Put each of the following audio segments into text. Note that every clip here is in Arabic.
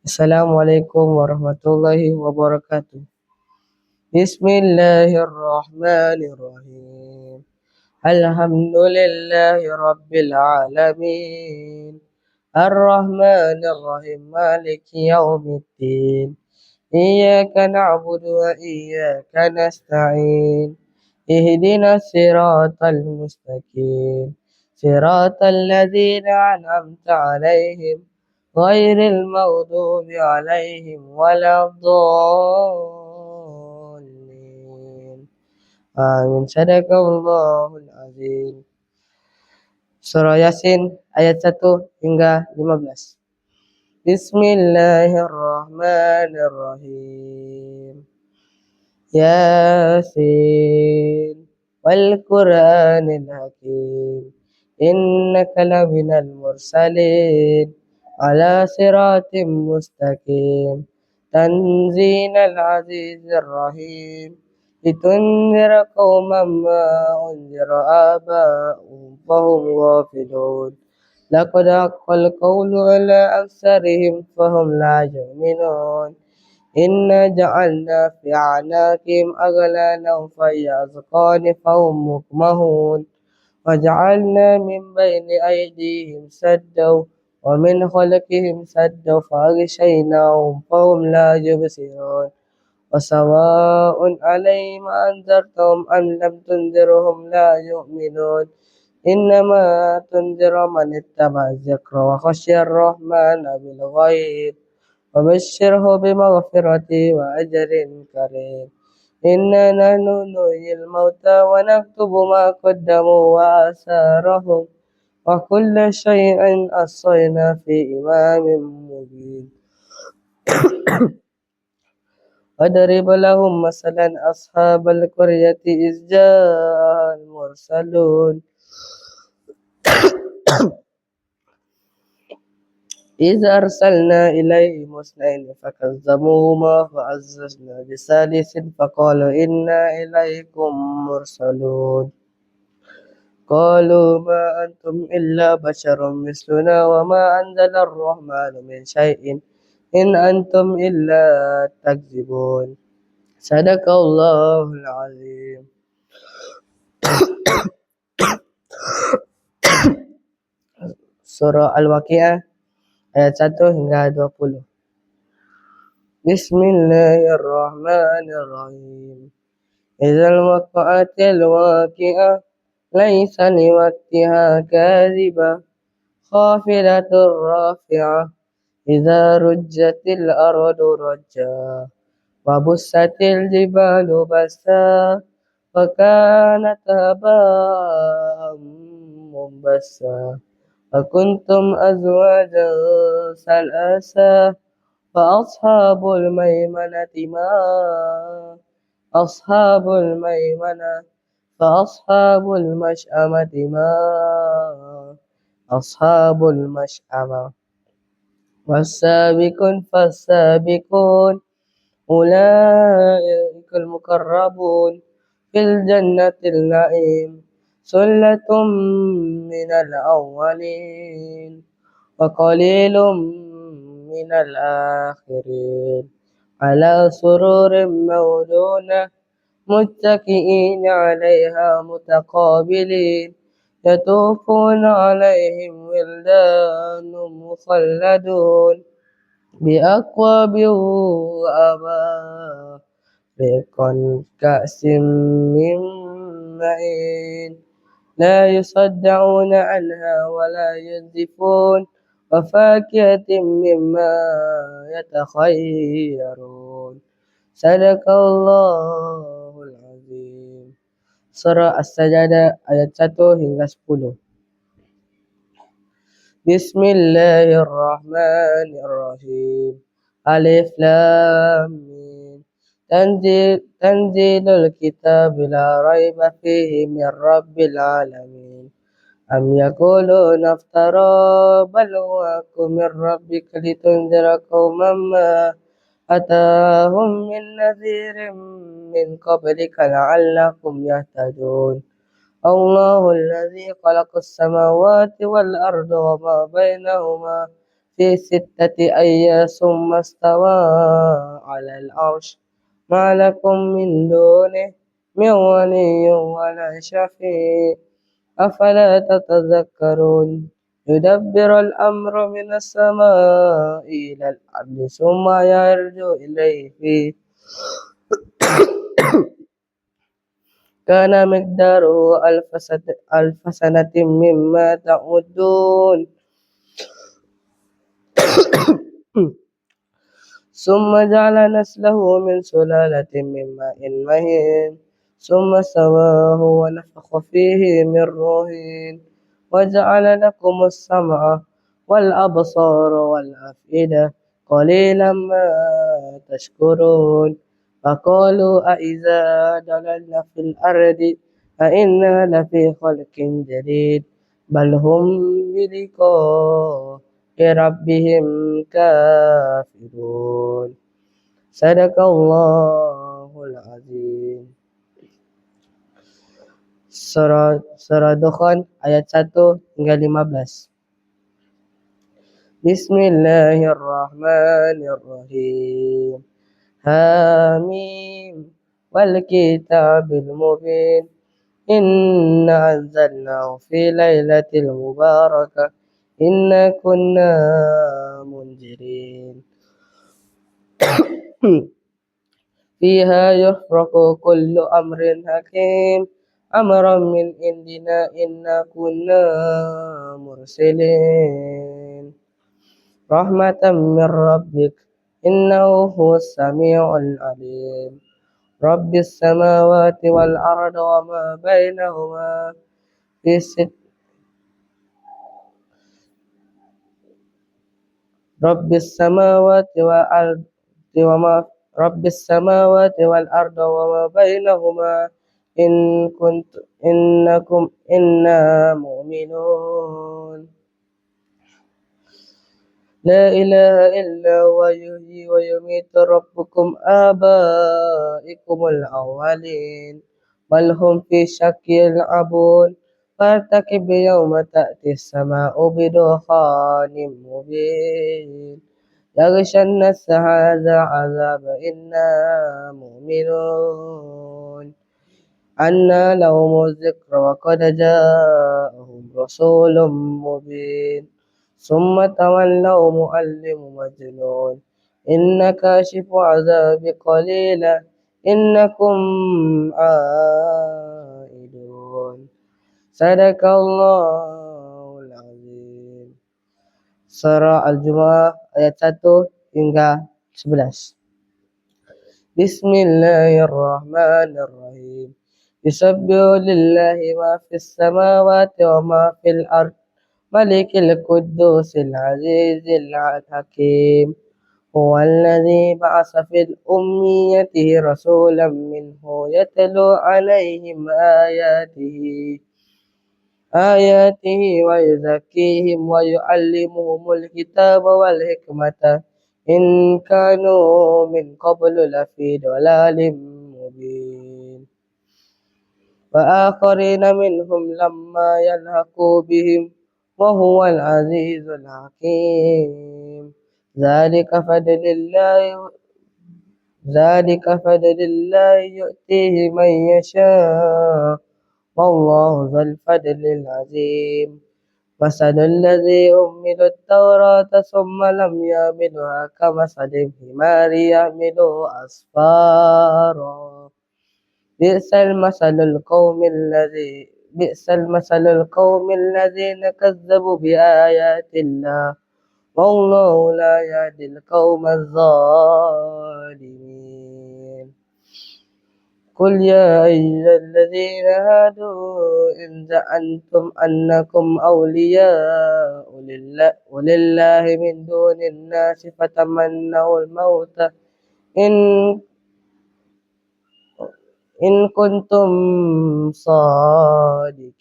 Assalamualaikum warahmatullahi wabarakatuh. Bismillahirrahmanirrahim. Alhamdulillahi rabbil alamin. Ar-Rahmanir-Rahim. Maliki yaumiddin. Iyyaka na'budu wa iyyaka nasta'in. Ihdinas siratal mustaqim. Siratal ladzina an'amta 'alaihim ghairil maghdubi 'alaihim waladdallin. Amin. Sadaqallahul azim. Surah Yasin ayat 1 hingga 15. Bismillahirrahmanirrahim. Yasin wal Qur'anil hakim. Innaka laminal mursalin ala siratim mustaqim. Tanzilal azizir rahim. Litunzira qauman ma unzira aba'uhum fahum ghafilun. Laqad haqqal qawlu ala aksarihim fahum la yu'minun. Inna ja'alna fi a'naqihim aghlalan fi azqanihim fahum muqmahun. وجعلنا من بين أيديهم سدا ومن خلفهم سدا فأغشيناهم فهم لا يبصرون وسواء عليهم أنذرتهم أم لم تنذرهم لا يؤمنون إنما تنذر من اتبع الذكر وخشي الرحمن بالغيب وبشره بمغفرة وأجر كريم. إنا نحن نحيي الموتى ونكتب ما قدموا وآثارهم وكل شيء أحصينا في إمام مبين. وضرب لهم مثلا أصحاب القرية إذ جاءها المرسلون إذ أرسلنا إليهم اثنين فكذبوهما فعززنا بثالث فقالوا إنا إليكم مرسلون. قالوا ما أنتم إلا بشر مثلنا وما أنزل الرحمن من شيء إن أنتم إلا تكذبون. صدق الله العظيم. Surah Al-Waqi'ah ayat 1 hingga 20. Bismillahirrahmanirrahim. Idzal waqa'atil waqi'ah laisa liwaqtiha kadhibah khafidatur rafi'ah idza rujjatil ardu rajja wa bussatil jibalu bassa wa kanat haba'an mumbassa wa kuntum azwajan salasa fa ashabul maimanati ma ashabul maimanah فأصحاب المشأمة ما أصحاب المشأمة والسابقون فالسابقون أولئك المقربون في الجنة النعيم ثلة من الأولين وقليل من الآخرين على سرور موضونة متكئين عليها متقابلين يطوفون عليهم ولدان مخلدون بأكواب وأباريق كأس من معين لا يصدعون عنها ولا ينزفون وفاكهة مما يتخيرون. Sadaqallahul azim. Surah As-Sajdah ayat 1 hingga 10. Bismillahirrahmanirrahim. Alif Lam Mim. Tanzilul kitab la raiba fihi min rabbil alamin. Am yaquluna iftara bal huwa min rabbika litunzira qauman ma أتاهم من نذير من قبلك لعلكم يهتدون. الله الذي خلق السماوات والأرض وما بينهما في 6 أيام ثم استوى على العرش ما لكم من دونه من ولي ولا شفيع أفلا تتذكرون يدبر الأمر من السماء إلى الأرض ثم يرجع إليه كان مقداره ألف سنة مما تعدون ثم جعل نسله من سلالة من ماء مهين ثم سواه ونفخ فيه من روحه وجعل لكم السمع والأبصار والأفئدة قليلا ما تشكرون فقالوا أإذا ضللنا في الأرض أإنا لفي خلق جديد بل هم بلقاء بربهم كافرون صدق الله العظيم. Surah Dukhan ayat 1 hingga 15. Bismillahirrahmanirrahim. Hamim wal kitabil mubin. Inna anzalnahu fi lailatul mubarakah. Inna kunna munzirin. Fiha yufraqu kullu amrin hakim. Amran min indina inna kunna mursilin. Rahmatan min rabbik. Innahu huwas sami'ul alim. Rabbis samawati wal ardi wa ma bainahuma fi Rabbis samawati wal ardi wa ma Rabbis samawati wal ardi wa ma bainahuma inna mu'minun. La ilaha illa huwa yuhyi wa yumiitu rabbukum abaikumul awwalin bal hum fi shakkin yal'abun fartaqib yawma ta'tis sama'u bidukhanin mubin yaghsha an-nasa hadha 'adhab inna mu'minun anna lahumuz zikra wa qad ja'ahum rasulun mubin ثم تولوا معلم مجنون إن كاشف عذاب قليلا إنكم عائدون صدق الله العظيم. Surah Al-Jumu'ah ayat 1 hingga 11. Bismillahirrahmanirrahim. Yusabbihu lillahi ma fis samawati wa ma fil ard ملك القدوس العزيز الحكيم هو الذي بعث في الأمية رسولا منه يتلو عليهم آياته ويزكيهم ويعلمهم الكتاب والحكمة إن كانوا من قبل لفي ضلال مبين وآخرين منهم لما يلحقوا بهم وهو العزيز الحكيم ذلك فضل الله يؤتيه من يشاء والله ذو الفضل العظيم مثل الذي حمل التوراة ثم لم يحملها كمثل الحمار يحمل أسفارا بئس المثل القوم الذين كذبوا بآيات الله والله لا يهدي القوم الظالمين قل يا أيها الذين هادوا إن زعمتم أنكم أولياء لله من دون الناس فتمنوا الموت إن كنتم صادقين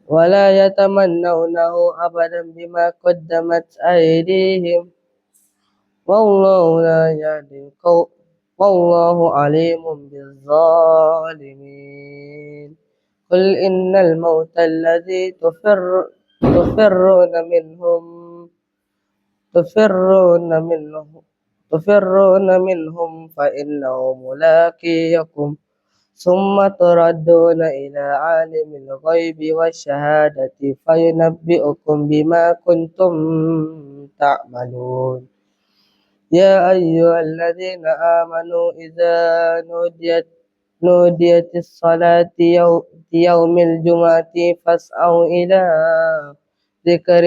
ولا يتمنونه أبدا بما قدمت أيديهم والله عليم بالظالمين قل إن الموت الذي تفرون منهم تفرون منه تفرون منهم فإنه ملاقيكم ثم تردون إلى عالم الغيب والشهادة فينبئكم بما كنتم تعملون يا أيها الذين آمنوا إذا نوديت الصلاة يوم الجمعة فاسعوا إلى ذكر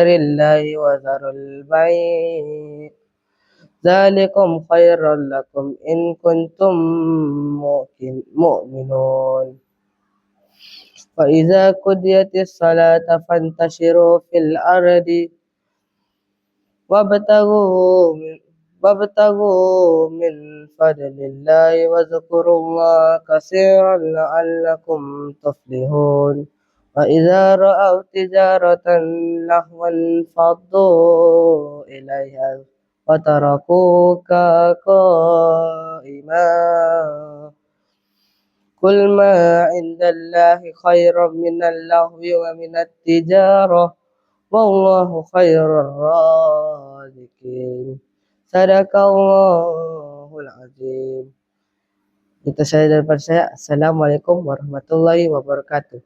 الله وذروا البيع ذلكم خير لكم إن كنتم مؤمنون فإذا قضيت الصلاة فانتشروا في الأرض وابتغوا من فضل الله واذكروا الله كثيرا لعلكم تفلحون وإذا رأوا تجارة لهوا انفضوا إليها وتركوك قائما قل ما عند الله خير من اللهو ومن التجارة والله خير الرازقين Sadaqallahul Azim. Itu saja daripada saya. Assalamualaikum warahmatullahi wabarakatuh.